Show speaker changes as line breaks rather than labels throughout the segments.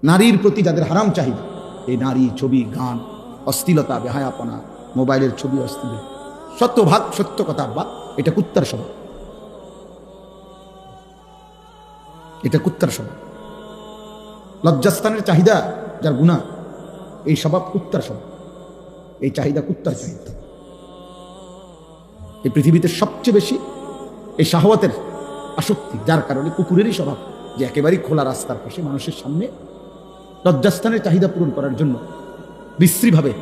নারীর প্রতি যাদের হারাম চাহিদা, এই নারী, ছবি, গান, অশ্লীলতা, বেহায়াপনা, মোবাইলের ছবি, অশ্লীল, শতভাগ সত্য কথা বা এটা কুত্তার স্বভাব, এটা কুত্তার স্বভাব। লজ্জাস্থানের চাহিদা যার গুনাহ, এই স্বভাব কুত্তার স্বভাব, এই চাহিদা কুত্তার চাহিদা। এই পৃথিবীতে সবচেয়ে বেশি এই শাহওয়াতের আসক্তি, যার কারণে কুকুরেরই স্বভাব যে একেবারেই খোলা রাস্তার পাশে মানুষের সামনে লজ্জাস্থানের চাহিদা পূরণ করার জন্য বিশ্রীভাবে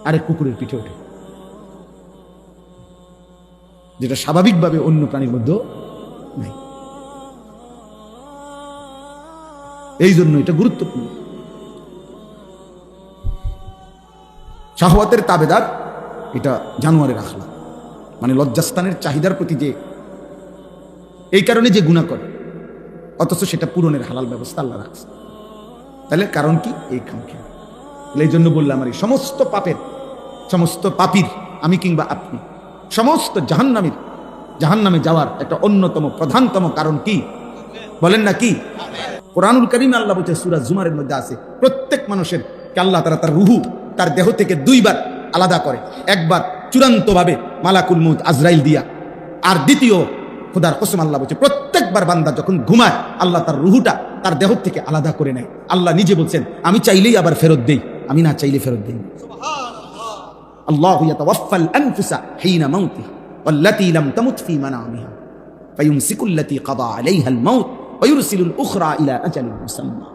আরেক কুকুরের পিঠে ওঠে, যেটা স্বাভাবিকভাবে অন্য প্রাণীর মধ্যে নাই। এই জন্য এটা গুরুত্বপূর্ণ। শাহওয়াতের তাবেদার এটা জানোয়ারের আখলাক, মানে লজ্জাস্থানের চাহিদার প্রতি যে এই কারণে যে গুনাহ করে, অথচ সেটা পূরণের হালাল ব্যবস্থা আল্লাহ রাখছে। তাহলে কারণ কি? এই খামখেয়ালি। এই জন্য বললাম, আমার এই সমস্ত পাপের, সমস্ত পাপীর, আমি কিংবা আপনি, সমস্ত জাহান্নামে যাওয়ার একটা অন্যতম প্রধানতম কারণ কি বলেন না? কি? কোরআনুল কারীমে আল্লাহ বলছে, সূরা জুমারের মধ্যে আছে, প্রত্যেক মানুষের কে আল্লাহ তাআলা তার রূহ, তার দেহ থেকে দুইবার আলাদা করে। একবার চূড়ান্তভাবে মালাকুল মউত আজরাইল দিয়া, আর দ্বিতীয় খোদার কসম আল্লাহ বলছে, প্রত্যেকবার বান্দা যখন ঘুমায় আল্লাহ তার রূহটা তার দেহ থেকে আলাদা করে নেয়। আল্লাহ নিজে বলছেন, আমি চাইলেই আবার ফেরত দেই, আমি না চাইলে ফেরত দেই। আল্লাহু ইয়াতাওয়াফাল আনফুসা হিনা মাউতিহা ওয়াল্লাতী লাম তামুত ফী মানামিহা ফায়ুমসিকুল্লাতী কাদা আলাইহাল মাউত ওয়া ইউরসিলুল উখরা ইলা আজালিন মুসাম্মা।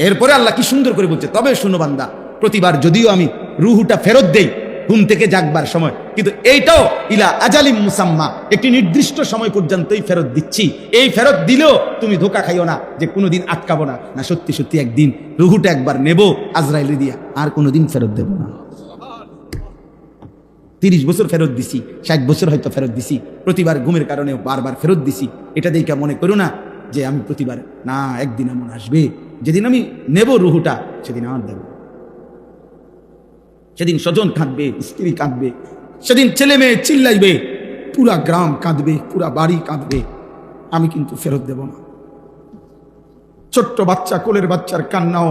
এরপরে আল্লাহ কি সুন্দর করে বলছে, তবে শুনো বান্দা, প্রতিবার যদিও আমি রূহটা ফেরত দেই ঘুম থেকে জাগবার সময়, কিন্তু এইটাও ইলা আজালিম মুসাম্মা, একটি নির্দিষ্ট সময় পর্যন্তই ফেরত দিচ্ছি। এই ফেরত দিলেও তুমি ধোঁকা খাইও না যে কোনোদিন আটকাবো না, না সত্যি সত্যি একদিন রূহটা একবার নেব আজরাইলে দিয়া, আর কোনোদিন ফেরত দেব না। 30 বছর ফেরত দিছি, 60 বছর হয়তো ফেরত দিছি, প্রতিবার ঘুমের কারণে বারবার ফেরত দিছি। এটা দেখে মনে করো না যে আমি প্রতিবার, না, একদিন এমন আসবে যেদিন আমি নেব রূহটা, সেদিন আর দেব। সেদিন স্বজন কাঁদবে, স্ত্রী কাঁদবে, সেদিন ছেলে মেয়ে চিল্লাইবে, পুরা গ্রাম কাঁদবে, পুরা বাড়ি কাঁদবে, আমি কিন্তু ফেরত দেব না। ছোট্ট বাচ্চা, কোলের বাচ্চার কান্নাও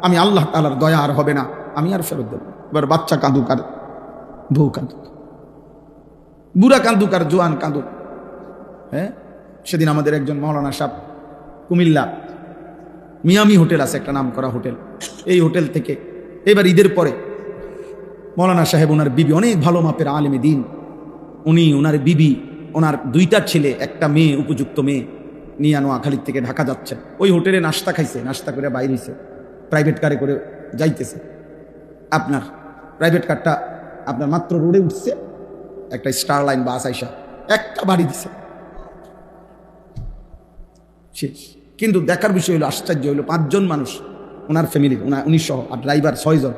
আমি আল্লাহ তাআলার দয়া আর হবে না, আমি আর ফেরত দেব। এবার বাচ্চা কাঁদুক আর বউ কাঁদুক, বুড়া কাঁদুক আর জোয়ান কাঁদুক। হ্যাঁ, সেদিন আমাদের একজন মাওলানা সাহেব, কুমিল্লা মিয়ামি হোটেল আছে, একটা নাম করা হোটেল, এই হোটেল থেকে এবার ঈদের পরে মৌলানা সাহেব, ওনার বিবি, অনেক ভালো মাপের আলেমে দিন, উনি, ওনার বিবি, ওনার 2টা ছেলে, একটা মেয়ে, উপযুক্ত মেয়ে নিয়ে নোয়াখালী থেকে ঢাকা যাচ্ছে। ওই হোটেলে নাস্তা খাইছে, নাস্তা করে বাইরে হয়েছে, প্রাইভেট কারে করে যাইতেছে। আপনার প্রাইভেট কারটা আপনার মাত্র রোডে উঠছে, একটা স্টার লাইন বাস আইসা একটা বাড়ি দিছে, শেষ। কিন্তু দেখার বিষয় হলো, আশ্চর্য হলো, 5 জন মানুষ ওনার ফ্যামিলির, উনি সহ, আর ড্রাইভার 6 জন।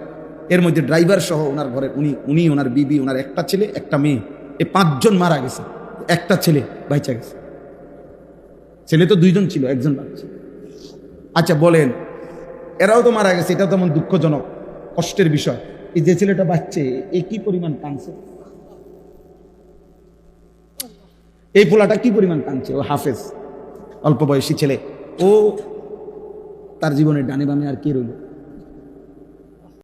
এর মধ্যে ড্রাইভার সহ ওনার ঘরের উনি, ওনার বিবি, ওনার একটা ছেলে, একটা মেয়ে, এই 5 জন মারা গেছে, একটা ছেলে বাইচা গেছে। ছেলে তো 2 জন ছিল, 1 জন বাচ্চা। আচ্ছা বলেন, এরাও তো মারা গেছে, এটা তেমন দুঃখজনক, কষ্টের বিষয়। এই যে ছেলেটা বাচ্চে, এ কি পরিমাণ কাঁদছে, এই পোলাটা কি পরিমাণ কাঁদছে। ও হাফেজ, অল্প বয়সী ছেলে, ও তার জীবনের ডানে বামে আর কে রইল?